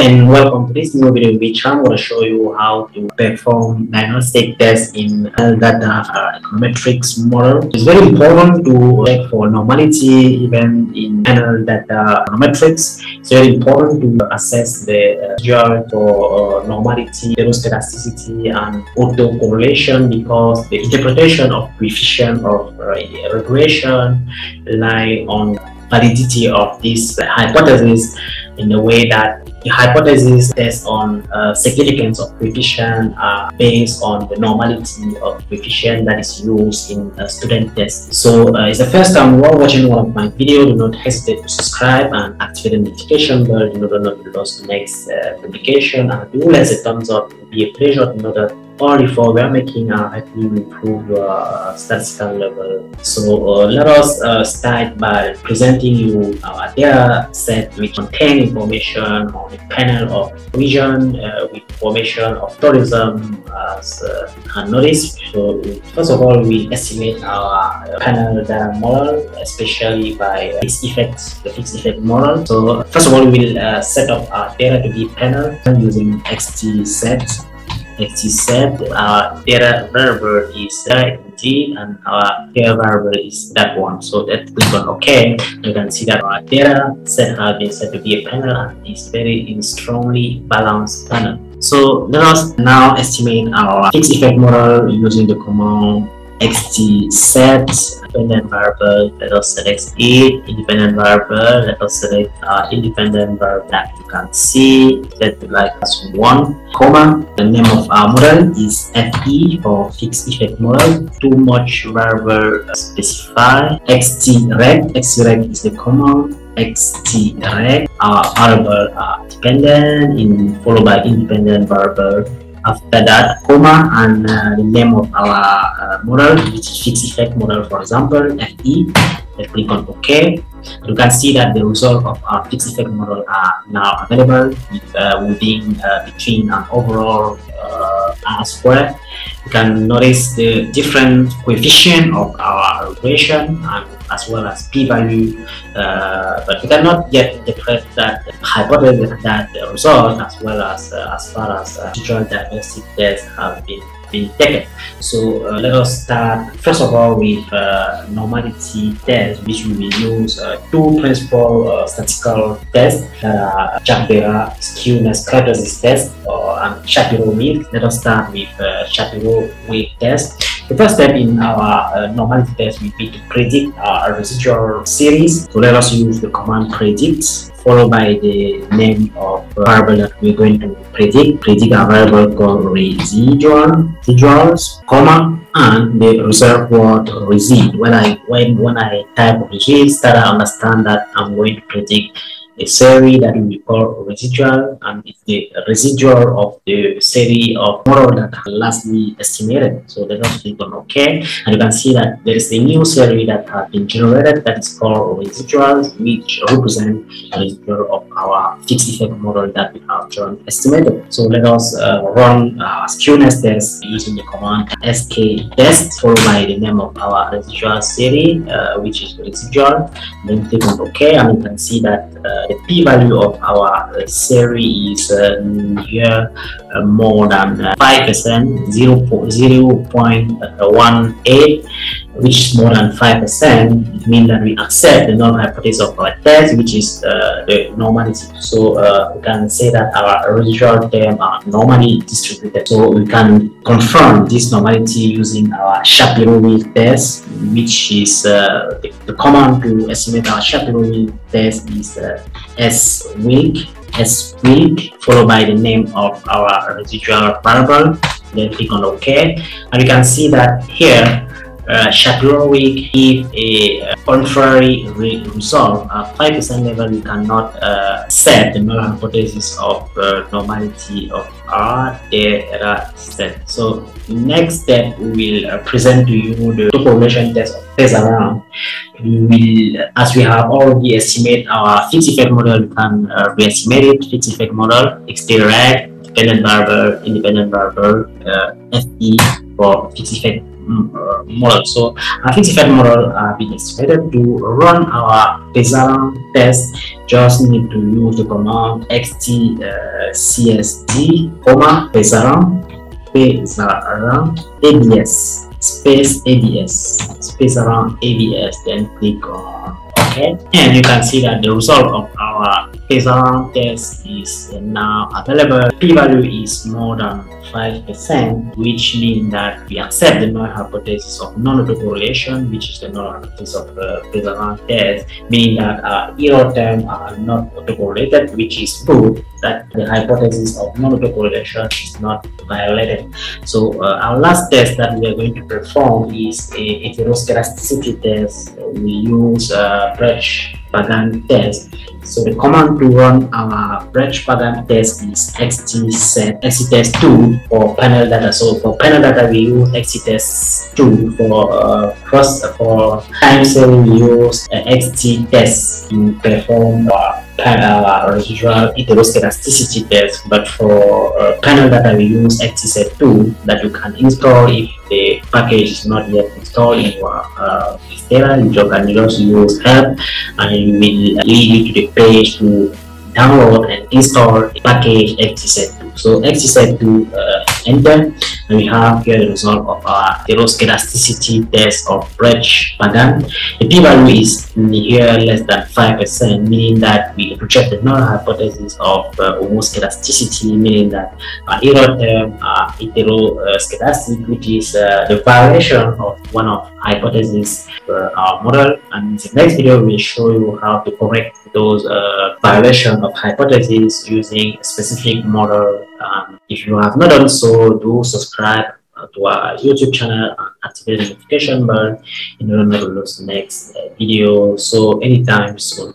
and welcome to this new video in which I'm going to show you how to perform diagnostic tests in data econometrics model. It's very important to check for normality even in data econometrics. It's very important to assess the residual for normality, statisticity, and autocorrelation, because the interpretation of coefficient of regression rely on validity of this hypothesis in the way that the hypothesis tests on significance of coefficient based on the normality of coefficient that is used in student tests. So it's the first time you are watching one of my videos, do not hesitate to subscribe and activate the notification bell in order not to lose the next publication, and do leave a thumbs up. It will be a pleasure to know that all effort we are making are helping you improve your statistical level. So let us start by presenting you our data set which contain information on a panel of region with information of tourism as noticed. So first of all, we estimate our panel data model, especially by the fixed effect model. So first of all, we will set up our data to be panel using XT set. Our data variable is that indeed, and our data variable is that one. So that click on OK. You can see that our data set has been set to be a panel and is very strongly balanced panel. So let us now estimate our fixed effect model using the command xt set. Independent variable, let us select it. Independent variable, let us select independent variable that you can see set like as 1, comma. The name of our model is FE for fixed effect model. Too much variable specify. xtrect is the command. xtrect our variable dependent followed by independent variable. After that, comma, and the name of our model, which is fixed effect model, for example, FE. Let's click on OK. You can see that the result of our fixed effect model are now available with, between an overall R square. You can notice the different coefficient of our regression and as well as p-value, but we cannot yet interpret that hypothesis, that result, as well as far as digital diagnostic tests have been taken. So let us start first of all with normality test, which we will use two principal statistical tests that are Shapiro skewness characteristics test and Shapiro weight. Let us start with Shapiro weight test. The first step in our normality test will be to predict our residual series. So let us use the command predict followed by the name of variable that we're going to predict. Predict a variable called residuals, comma, and the reserved word resid. When I type resid, STATA understand that I'm going to predict a series that we call residual, and it's the residual of the series of model that lastly estimated. So let us click on OK, and you can see that there is a new series that has been generated that is called residuals, which represent a residual of our fixed effect model that we have just estimated. So let us run our skewness test using the command sk-test followed by the name of our residual series, which is residual. Then click on OK, and you can see that the p-value of our series is here more than 5%, 0.18, which is more than 5%. It means that we accept the null hypothesis of our test, which is the normality. So we can say that our residual terms are normally distributed. So we can confirm this normality using our Shapiro weight test, which is the command to estimate our Shapiro weight test is S week followed by the name of our residual variable. Then click on OK, and you can see that here Shapiro weight give a contrary result. At 5% level, we cannot set the null hypothesis of normality of our data set. So next step, we will present to you the population test of test around. We will, as we have already estimated our fixed effect model, we can re-estimate it. Fixed effect model, xtrect, dependent variable, independent variable, FE for fixed effect model. So our classified model being estimated to run our Pesaran test. Just need to use the command xtcst, Pesaran abs space around abs, then click on OK, and you can see that the result of our Pesaran test is now available. P-value is more than 5%, which means that we accept the null hypothesis of non-autocorrelation, which is the null hypothesis of the Pesaran test, meaning that error terms are not autocorrelated, which is proof that the hypothesis of non-autocorrelation is not violated. So our last test that we are going to perform is a heteroscedasticity test. We use Pagan test. So the command to run our Pagan test is xtest2 for panel data. So for panel data we use xtest2. For time series we use xtest to perform residual heteroscedasticity test, but for panel data we use xtset2 that you can install if the package is not yet installed in your STATA. You can just use help and it will lead you to the page to download and install the package xtset2. So xtset2, enter, and we have here the result of our heteroscedasticity test of Pagan. The p-value is here less than 5%, meaning that we reject the null hypothesis of homoscedasticity, meaning that our error term are heteroscedastic, which is the violation of one of hypotheses our model. And in the next video we will show you how to correct those violation of hypotheses using a specific model. If you have not done so, do subscribe to our YouTube channel and activate the notification bell in order not to lose the next video so anytime soon.